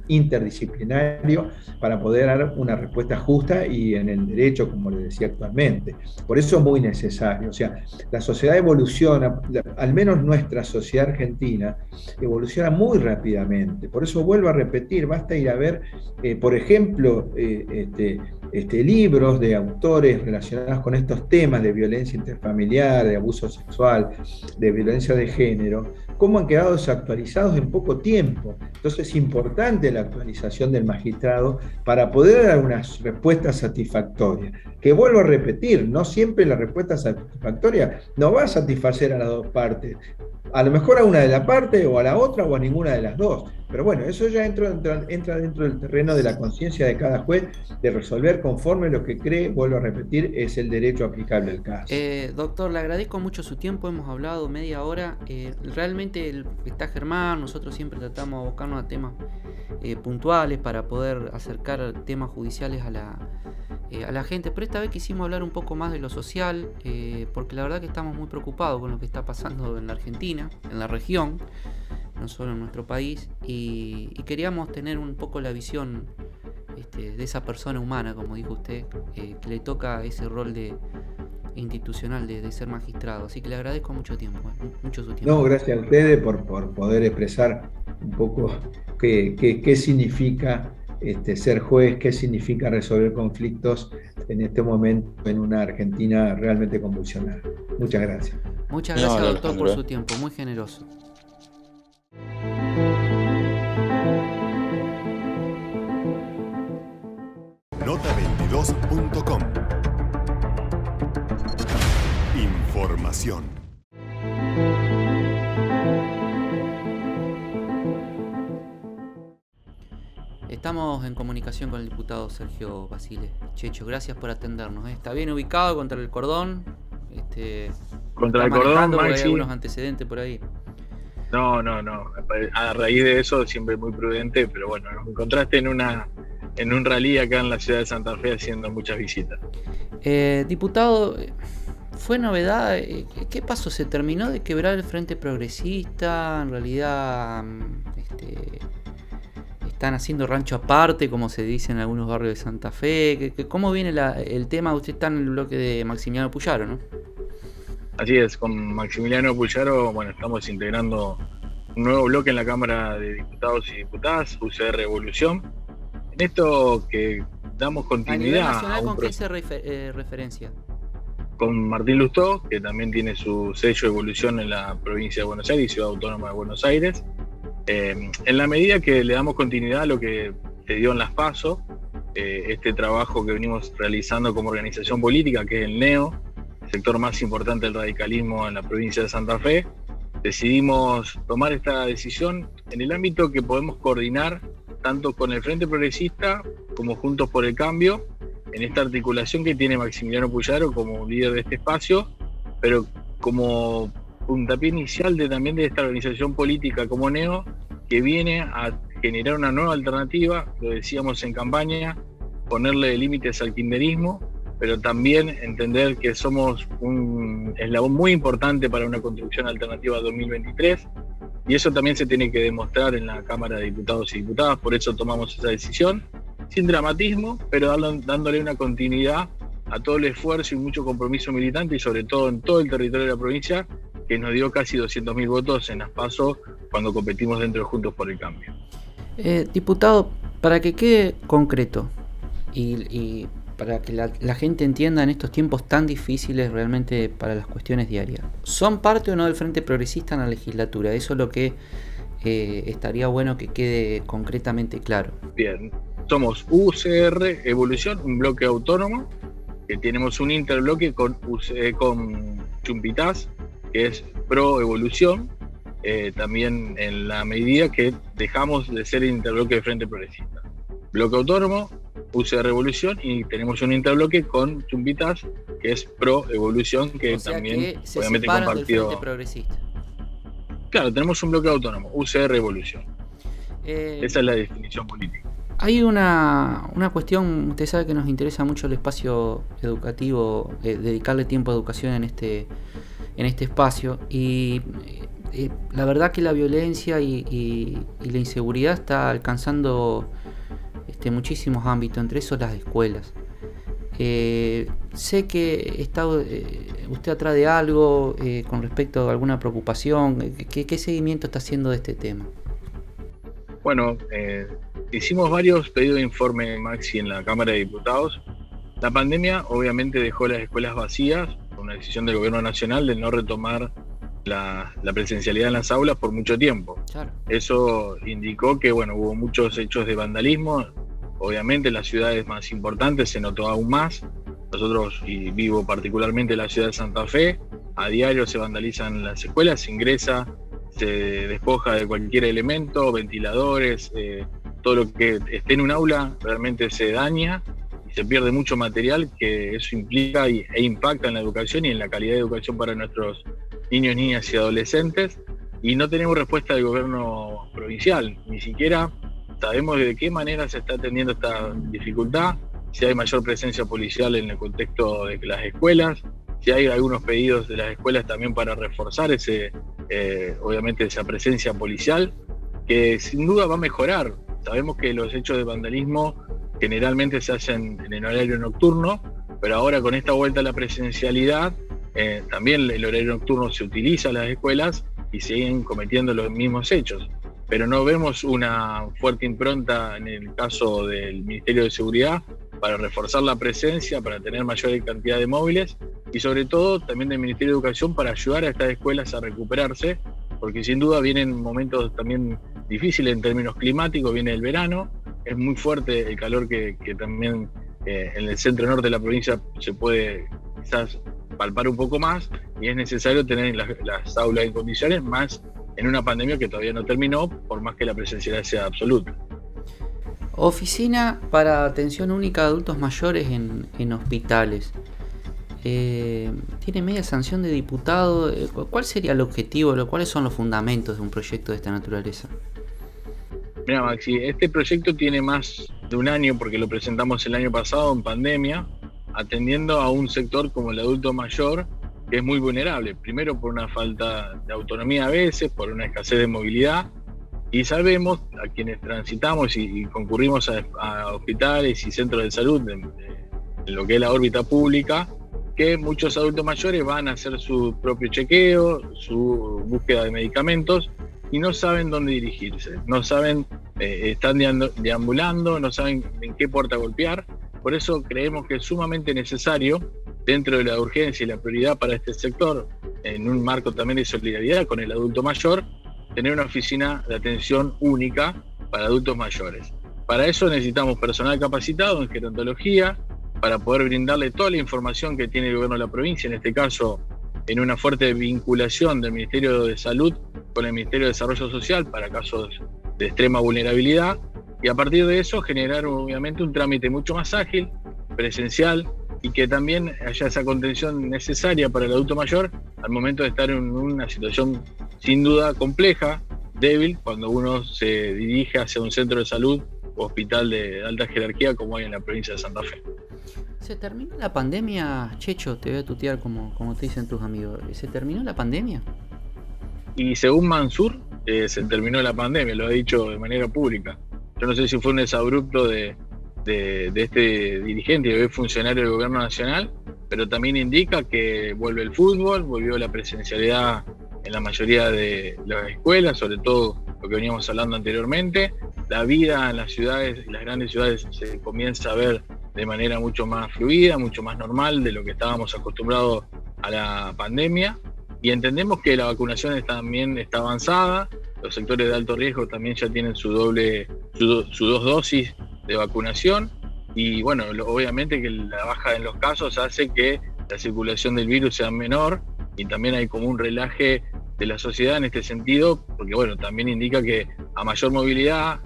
interdisciplinario para poder dar una respuesta justa y en el derecho, como le decía actualmente. Por eso es muy necesario. O sea, la sociedad evoluciona, al menos nuestra sociedad argentina, evoluciona muy rápidamente. Por eso vuelvo a repetir, basta ir a ver, por ejemplo, libros de autores relacionados con estos temas de violencia interfamiliar, de abuso sexual, de violencia de género, cómo han quedado desactualizados en poco tiempo. Entonces es importante la actualización del magistrado para poder dar unas respuestas satisfactorias. Que vuelvo a repetir, no siempre la respuesta satisfactoria no va a satisfacer a las dos partes. A lo mejor a una de las partes, o a la otra, o a ninguna de las dos. Pero bueno, eso ya entra dentro del terreno de la conciencia de cada juez, de resolver conforme lo que cree, vuelvo a repetir, es el derecho aplicable al caso. Doctor, le agradezco mucho su tiempo, hemos hablado media hora. Realmente está Germán, nosotros siempre tratamos de abocarnos a temas puntuales para poder acercar temas judiciales a la gente, pero esta vez quisimos hablar un poco más de lo social, porque la verdad que estamos muy preocupados con lo que está pasando en la Argentina, en la región, no solo en nuestro país, y queríamos tener un poco la visión de esa persona humana, como dijo usted, que le toca ese rol de institucional de ser magistrado. Así que le agradezco mucho su tiempo. No, gracias a ustedes por poder expresar un poco qué significa ser juez, qué significa resolver conflictos en este momento en una Argentina realmente convulsionada. Muchas gracias. Muchas gracias, doctor, por su tiempo, muy generoso. Nota22.com. Información. Estamos en comunicación con el diputado Sergio Basile. Checho, gracias por atendernos. Está bien ubicado contra el cordón. Contra el cordón, Maxi. ¿Hay algunos antecedentes por ahí? No. A raíz de eso, siempre muy prudente, pero bueno, nos encontraste en un rally acá en la ciudad de Santa Fe haciendo muchas visitas. Diputado, ¿fue novedad? ¿Qué pasó? ¿Se terminó de quebrar el Frente Progresista? En realidad, están haciendo rancho aparte, como se dice en algunos barrios de Santa Fe. ¿Cómo viene el tema? Usted está en el bloque de Maximiliano Puyaro, ¿no? Así es, con Maximiliano Puyaro, bueno, estamos integrando un nuevo bloque en la Cámara de Diputados y Diputadas, UCR Evolución. En esto que damos continuidad. ¿A nivel nacional con qué se referencia? Con Martín Lustó, que también tiene su sello Evolución en la provincia de Buenos Aires y Ciudad Autónoma de Buenos Aires. En la medida que le damos continuidad a lo que se dio en las PASO, este trabajo que venimos realizando como organización política, que es el NEO, el sector más importante del radicalismo en la provincia de Santa Fe, decidimos tomar esta decisión en el ámbito que podemos coordinar tanto con el Frente Progresista como Juntos por el Cambio, en esta articulación que tiene Maximiliano Puyaro como líder de este espacio, pero como puntapié inicial también de esta organización política como NEO, que viene a generar una nueva alternativa, lo decíamos en campaña, ponerle límites al kirchnerismo, pero también entender que somos un eslabón muy importante para una construcción alternativa 2023, y eso también se tiene que demostrar en la Cámara de Diputados y Diputadas. Por eso tomamos esa decisión, sin dramatismo, pero dándole una continuidad a todo el esfuerzo y mucho compromiso militante, y sobre todo en todo el territorio de la provincia, que nos dio casi 200.000 votos en las PASO cuando competimos dentro de Juntos por el Cambio. Diputado, para que quede concreto y para que la gente entienda en estos tiempos tan difíciles realmente para las cuestiones diarias, ¿son parte o no del Frente Progresista en la legislatura? Eso es lo que estaría bueno que quede concretamente claro. Bien, somos UCR Evolución, un bloque autónomo, que tenemos un interbloque con Chumpitaz, que es Pro Evolución, también en la medida que dejamos de ser el interbloque de Frente Progresista. Bloque autónomo, UCR Evolución, y tenemos un interbloque con Chumpitaz, que es Pro Evolución, que o sea también que se obviamente separan compartió. del Frente Progresista. Claro, tenemos un bloque autónomo, UCR Evolución. Esa es la definición política. Hay una cuestión, usted sabe que nos interesa mucho el espacio educativo, dedicarle tiempo a educación en este espacio, y la verdad que la violencia y la inseguridad está alcanzando muchísimos ámbitos, entre esos las escuelas. Sé que está usted atrás de algo con respecto a alguna preocupación. ¿Qué seguimiento está haciendo de este tema? Bueno, hicimos varios pedidos de informe, Maxi, en la Cámara de Diputados. La pandemia obviamente dejó las escuelas vacías, una decisión del gobierno nacional de no retomar la presencialidad en las aulas por mucho tiempo. Claro. Eso indicó que hubo muchos hechos de vandalismo. Obviamente en las ciudades más importantes se notó aún más. Nosotros, y vivo particularmente en la ciudad de Santa Fe, a diario se vandalizan las escuelas, se ingresa, se despoja de cualquier elemento, ventiladores, todo lo que esté en un aula realmente se daña y se pierde mucho material, que eso implica e impacta en la educación y en la calidad de educación para nuestros niños, niñas y adolescentes. Y no tenemos respuesta del gobierno provincial, ni siquiera sabemos de qué manera se está atendiendo esta dificultad, si hay mayor presencia policial en el contexto de las escuelas, si hay algunos pedidos de las escuelas también para reforzar obviamente esa presencia policial, que sin duda va a mejorar. Sabemos que los hechos de vandalismo generalmente se hacen en el horario nocturno, pero ahora con esta vuelta a la presencialidad, también el horario nocturno se utiliza en las escuelas y siguen cometiendo los mismos hechos. Pero no vemos una fuerte impronta en el caso del Ministerio de Seguridad para reforzar la presencia, para tener mayor cantidad de móviles y sobre todo también del Ministerio de Educación para ayudar a estas escuelas a recuperarse, porque sin duda vienen momentos también difíciles en términos climáticos, viene el verano, es muy fuerte el calor que también en el centro norte de la provincia se puede quizás palpar un poco más y es necesario tener las aulas en condiciones, más en una pandemia que todavía no terminó, por más que la presencialidad sea absoluta. Oficina para atención única de adultos mayores en hospitales. Tiene media sanción de diputado. ¿Cuál sería el objetivo? ¿Cuáles son los fundamentos de un proyecto de esta naturaleza? Mira, Maxi, este proyecto tiene más de un año porque lo presentamos el año pasado en pandemia, atendiendo a un sector como el adulto mayor, que es muy vulnerable. Primero por una falta de autonomía a veces, por una escasez de movilidad. Y sabemos, a quienes transitamos y concurrimos a hospitales y centros de salud en lo que es la órbita pública, que muchos adultos mayores van a hacer su propio chequeo, su búsqueda de medicamentos y no saben dónde dirigirse, no saben, están deambulando, no saben en qué puerta golpear. Por eso creemos que es sumamente necesario, dentro de la urgencia y la prioridad para este sector, en un marco también de solidaridad con el adulto mayor, tener una oficina de atención única para adultos mayores. Para eso necesitamos personal capacitado en gerontología, para poder brindarle toda la información que tiene el gobierno de la provincia, en este caso en una fuerte vinculación del Ministerio de Salud con el Ministerio de Desarrollo Social para casos de extrema vulnerabilidad, y a partir de eso generar obviamente un trámite mucho más ágil, presencial, y que también haya esa contención necesaria para el adulto mayor al momento de estar en una situación sin duda compleja, débil, cuando uno se dirige hacia un centro de salud o hospital de alta jerarquía como hay en la provincia de Santa Fe. ¿Se terminó la pandemia, Checho? Te voy a tutear como te dicen tus amigos. ¿Se terminó la pandemia? Y según Mansur, se terminó la pandemia, lo ha dicho de manera pública. Yo no sé si fue un desabrupto de este dirigente y de funcionario del gobierno nacional, pero también indica que vuelve el fútbol, volvió la presencialidad en la mayoría de las escuelas, sobre todo lo que veníamos hablando anteriormente. La vida en las ciudades, las grandes ciudades, se comienza a ver de manera mucho más fluida, mucho más normal de lo que estábamos acostumbrados a la pandemia. Y entendemos que la vacunación también está avanzada, los sectores de alto riesgo también ya tienen sus dos dosis de vacunación y bueno, obviamente que la baja en los casos hace que la circulación del virus sea menor y también hay como un relaje de la sociedad en este sentido, porque bueno, también indica que a mayor movilidad,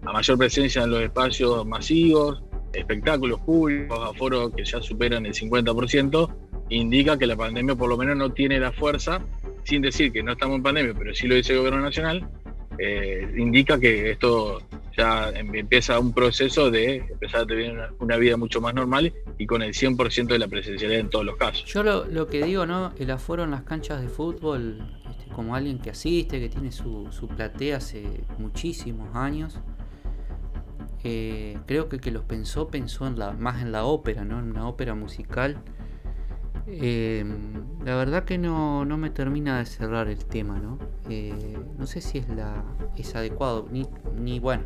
a mayor presencia en los espacios masivos, espectáculos públicos, aforos que ya superan el 50%, indica que la pandemia por lo menos no tiene la fuerza, sin decir que no estamos en pandemia, pero sí lo dice el gobierno nacional, indica que esto ya empieza un proceso de empezar a tener una vida mucho más normal y con el 100% de la presencialidad en todos los casos. Yo lo que digo, ¿no? El aforo en las canchas de fútbol, como alguien que asiste, que tiene su platea hace muchísimos años, creo que el que los pensó más en la ópera, ¿no? En una ópera musical. La verdad que no me termina de cerrar el tema, ¿no? No sé si es adecuado, ni bueno,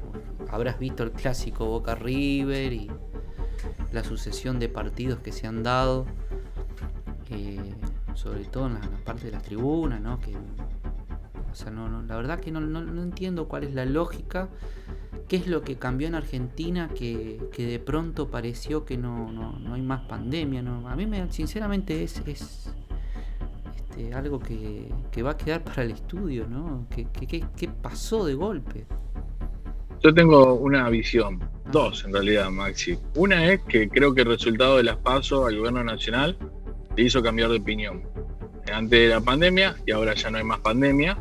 habrás visto el clásico Boca River y la sucesión de partidos que se han dado, sobre todo en la parte de las tribunas, ¿no? O sea, la verdad que no entiendo cuál es la lógica. ¿Qué es lo que cambió en Argentina que de pronto pareció que no hay más pandemia? ¿No? A mí sinceramente es algo que va a quedar para el estudio, ¿no? ¿Qué pasó de golpe? Yo tengo una visión, dos en realidad, Maxi. Una es que creo que el resultado de las PASO al gobierno nacional le hizo cambiar de opinión. Antes de la pandemia y ahora ya no hay más pandemia.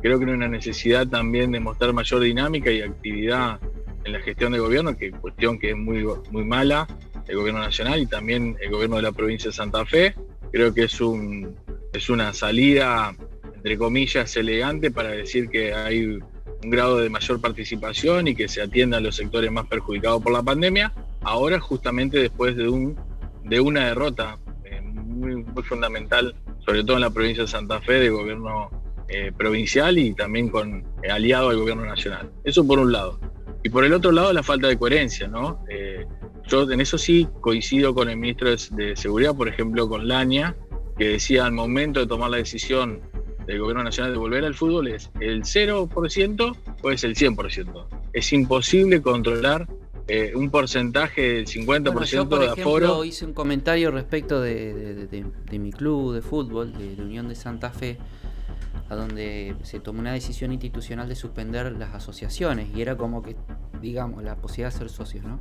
Creo que hay una necesidad también de mostrar mayor dinámica y actividad en la gestión de gobierno, que cuestión que es muy, muy mala el gobierno nacional y también el gobierno de la provincia de Santa Fe. Creo que es una salida, entre comillas, elegante para decir que hay un grado de mayor participación y que se atiendan los sectores más perjudicados por la pandemia. Ahora, justamente después de un de una derrota muy fundamental, sobre todo en la provincia de Santa Fe, de gobierno provincial y también aliado al gobierno nacional. Eso por un lado. Y por el otro lado, la falta de coherencia, ¿no? Yo en eso sí coincido con el ministro de Seguridad, por ejemplo, con Laña, que decía al momento de tomar la decisión del gobierno nacional de volver al fútbol es el 0% o es el 100%. Es imposible controlar un porcentaje del 50% bueno, yo, por de ejemplo, aforo. hice un comentario respecto de mi club de fútbol, de Unión de Santa Fe, a donde se tomó una decisión institucional de suspender las asociaciones, y era como que, digamos, la posibilidad de ser socios, ¿no?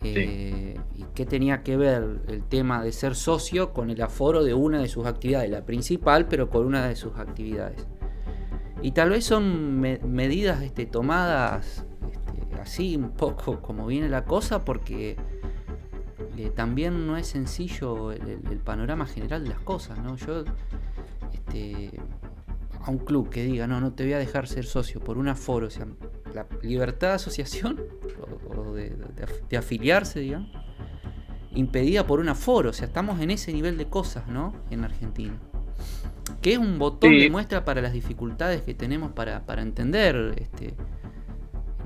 Sí. ¿Y qué tenía que ver el tema de ser socio con el aforo de una de sus actividades? La principal, pero con una de sus actividades. Y tal vez son medidas tomadas así un poco como viene la cosa, porque también no es sencillo el panorama general de las cosas, ¿no? Yo a un club que diga no te voy a dejar ser socio por un aforo, o sea, la libertad de asociación o de afiliarse, digamos, impedida por un aforo, o sea, estamos en ese nivel de cosas, ¿no? En Argentina, que es un botón de muestra para las dificultades que tenemos para entender.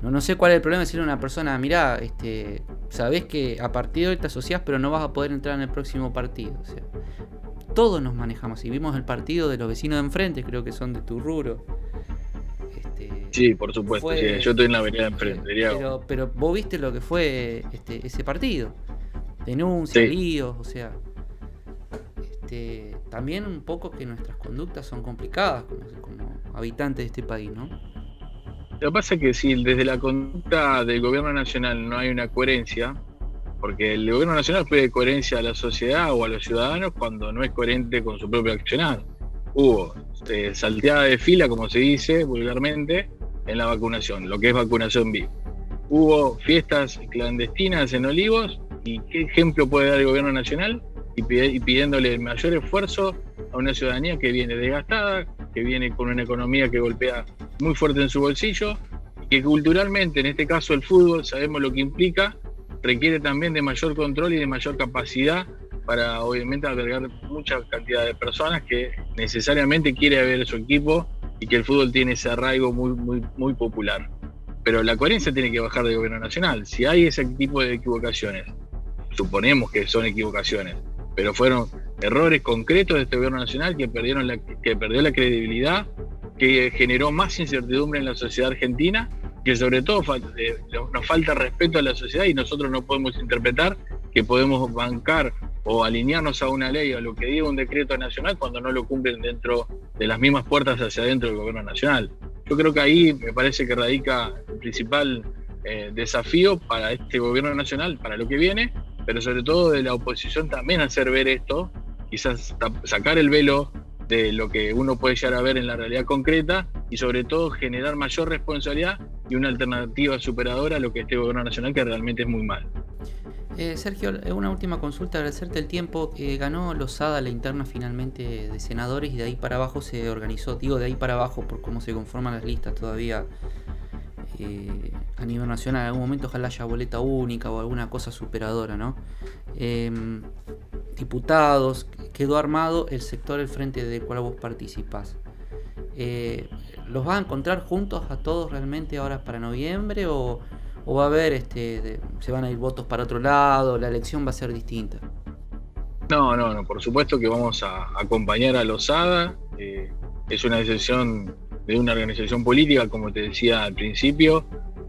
No sé cuál es el problema de decirle a una persona, mirá, sabés que a partir de hoy te asociás, pero no vas a poder entrar en el próximo partido. O sea, todos nos manejamos. Y vimos el partido de los vecinos de enfrente, creo que son de tu rubro. Sí, por supuesto. Sí, yo estoy en la vereda de enfrente. Pero vos viste lo que fue ese partido. Denuncias, líos, o sea. También un poco que nuestras conductas son complicadas como habitantes de este país, ¿no? Lo que pasa es que si desde la conducta del gobierno nacional no hay una coherencia, porque el gobierno nacional pide coherencia a la sociedad o a los ciudadanos cuando no es coherente con su propio accionar. Hubo salteada de fila, como se dice vulgarmente, en la vacunación, lo que es vacunación VIP. Hubo fiestas clandestinas en Olivos, y ¿qué ejemplo puede dar el gobierno nacional? Y pidiéndole el mayor esfuerzo a una ciudadanía que viene desgastada, que viene con una economía que golpea muy fuerte en su bolsillo, y que culturalmente, en este caso el fútbol, sabemos lo que implica, requiere también de mayor control y de mayor capacidad para obviamente albergar mucha cantidad de personas que necesariamente quiere ver su equipo, y que el fútbol tiene ese arraigo muy popular. Pero la coherencia tiene que bajar del gobierno nacional. Si hay ese tipo de equivocaciones, suponemos que son equivocaciones, pero fueron errores concretos de este gobierno nacional que perdió la credibilidad, que generó más incertidumbre en la sociedad argentina, que sobre todo nos falta respeto a la sociedad, y nosotros no podemos interpretar que podemos bancar o alinearnos a una ley o a lo que diga un decreto nacional cuando no lo cumplen dentro de las mismas puertas hacia adentro del gobierno nacional. Yo creo que ahí me parece que radica el principal desafío para este gobierno nacional, para lo que viene, pero sobre todo de la oposición también hacer ver esto, quizás sacar el velo de lo que uno puede llegar a ver en la realidad concreta, y sobre todo generar mayor responsabilidad y una alternativa superadora a lo que este gobierno nacional, que realmente es muy mal. Sergio, una última consulta, agradecerte el tiempo. Ganó Lozada la interna finalmente de senadores, y de ahí para abajo se organizó, de ahí para abajo por cómo se conforman las listas todavía a nivel nacional. En algún momento ojalá haya boleta única o alguna cosa superadora, ¿no? Diputados, quedó armado el sector, el frente del cual vos participás. ¿Los vas a encontrar juntos a todos realmente ahora para noviembre, o va a haber se van a ir votos para otro lado, la elección va a ser distinta? No, por supuesto que vamos a acompañar a Lozada. Es una decisión de una organización política, como te decía al principio,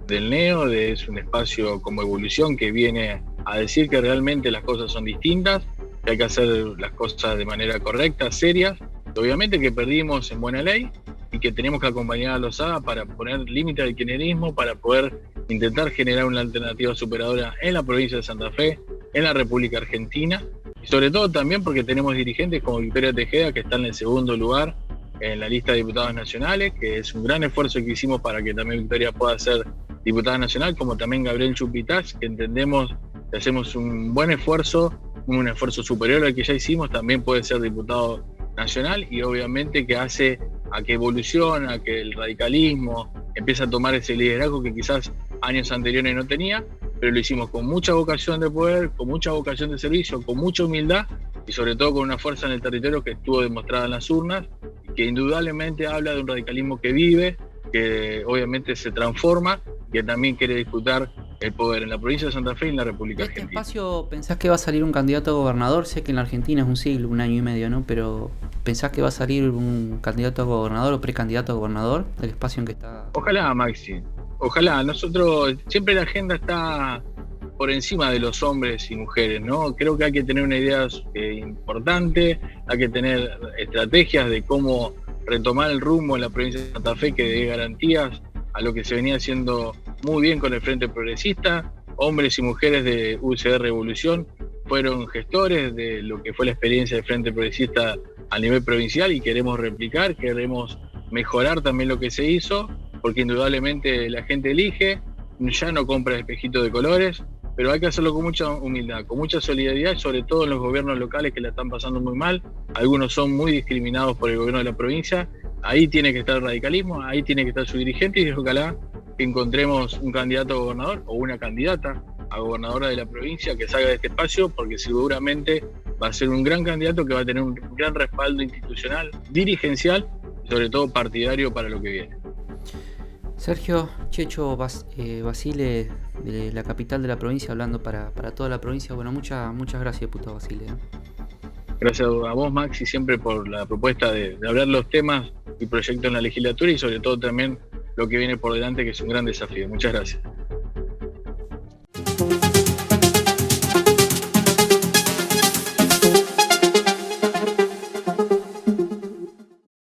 del NEO, es un espacio como Evolución que viene a decir que realmente las cosas son distintas, que hay que hacer las cosas de manera correcta, serias, obviamente que perdimos en buena ley, y que tenemos que acompañar a Lozada para poner límite al kirchnerismo, para poder intentar generar una alternativa superadora en la provincia de Santa Fe, en la República Argentina, y sobre todo también porque tenemos dirigentes como Victoria Tejeda, que están en el segundo lugar en la lista de diputados nacionales, que es un gran esfuerzo que hicimos para que también Victoria pueda ser diputada nacional, como también Gabriel Chupitaz, que entendemos que hacemos un buen esfuerzo, un esfuerzo superior al que ya hicimos, también puede ser diputado nacional, y obviamente que hace a que evolucione, a que el radicalismo empiece a tomar ese liderazgo que quizás años anteriores no tenía, pero lo hicimos con mucha vocación de poder, con mucha vocación de servicio, con mucha humildad y sobre todo con una fuerza en el territorio que estuvo demostrada en las urnas y que indudablemente habla de un radicalismo que vive, que obviamente se transforma, que también quiere disputar el poder en la provincia de Santa Fe y en la República ¿De este Argentina. espacio pensás que va a salir un candidato a gobernador? Sé que en la Argentina es un siglo, 1 año y medio, ¿no? Pero ¿pensás que va a salir un candidato a gobernador o precandidato a gobernador del espacio en que está? Ojalá, Maxi. Ojalá. Nosotros, siempre la agenda está por encima de los hombres y mujeres, ¿no? Creo que hay que tener una idea importante, hay que tener estrategias de cómo retomar el rumbo en la provincia de Santa Fe que dé garantías a lo que se venía haciendo muy bien con el Frente Progresista. Hombres y mujeres de UCR Revolución fueron gestores de lo que fue la experiencia del Frente Progresista a nivel provincial y queremos replicar, queremos mejorar también lo que se hizo, porque indudablemente la gente elige, ya no compra espejitos de colores, pero hay que hacerlo con mucha humildad, con mucha solidaridad, sobre todo en los gobiernos locales que la están pasando muy mal. Algunos son muy discriminados por el gobierno de la provincia. Ahí tiene que estar el radicalismo, ahí tiene que estar su dirigente y ojalá que encontremos un candidato a gobernador o una candidata a gobernadora de la provincia que salga de este espacio, porque seguramente va a ser un gran candidato que va a tener un gran respaldo institucional, dirigencial y sobre todo partidario para lo que viene. Sergio Checho Basile, de la capital de la provincia, hablando para toda la provincia. Bueno, muchas gracias, diputado Basile. Gracias a vos, Maxi, siempre por la propuesta de hablar los temas y proyectos en la legislatura y sobre todo también lo que viene por delante, que es un gran desafío. Muchas gracias.